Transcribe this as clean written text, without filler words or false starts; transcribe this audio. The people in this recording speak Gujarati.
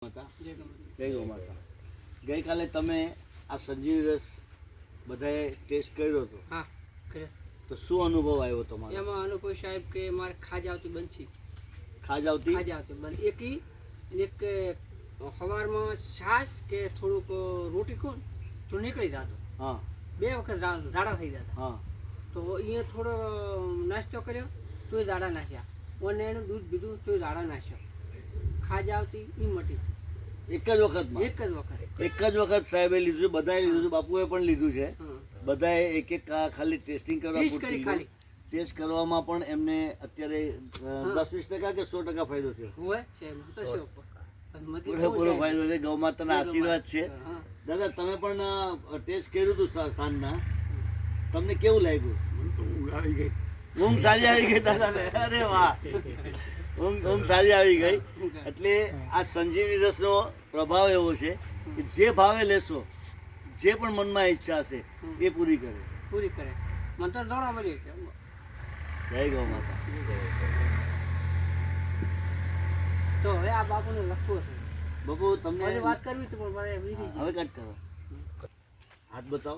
જય ગૌ માતા. ગઈકાલે તમે આ સંજીવી રસ બધાએ ટેસ્ટ કર્યો હતો? હા, કર્યો. તો શું અનુભવ આવ્યો તમારો? એમાં અનુભવ સાહેબ કે મારે ખાજ આવતી બંધ છે. ખાજ આવતી બંધ. એક સવારમાં છાશ કે થોડુંક રોટી ખો તો નીકળી જતો. હા. 2 વખત ઝાડા થઈ જતા. હા. તો અહીંયા થોડો નાસ્તો કર્યો તોય ઝાડા નાખ્યા. અને એનું દૂધ પીધું તોય ઝાડા નાખ્યો. ખાજ આવતી એ મટી. એક જ વખતમાં? એક જ વખત સાહેબે લીધું છે, બધાએ લીધું છે, બાપુએ પણ લીધું છે. બધાએ એક ખાલી ટેસ્ટિંગ કરવા પૂરતું ટેસ્ટ કરવામાં પણ એમને અત્યારે 10-20% કે 100% ફાયદો થયો. પૂરેપૂરો ફાયદો છે. ગૌ માતાના આશીર્વાદ છે. દાદા, તમે પણ ટેસ્ટ કર્યું હતું સાંજના, તમને કેવું લાગ્યું? ઊંઘ સારી આવી ગઈ દાદાને? અરે વાહ, ઊંઘ સારી આવી ગઈ. એટલે આ સંજીવની રસનો પ્રભાવ એવો છે કે જે ભાવે લેશો, જે પણ મનમાં ઈચ્છા હશે એ પૂરી કરે. મને તો દોડા મળી છે. જય ગૌ માતા. તો હવે આ બાપુને લખવું છે. બાપુ તમને વાત કરવી તો પણ હવે કટ કરો. હાથ બતાવો.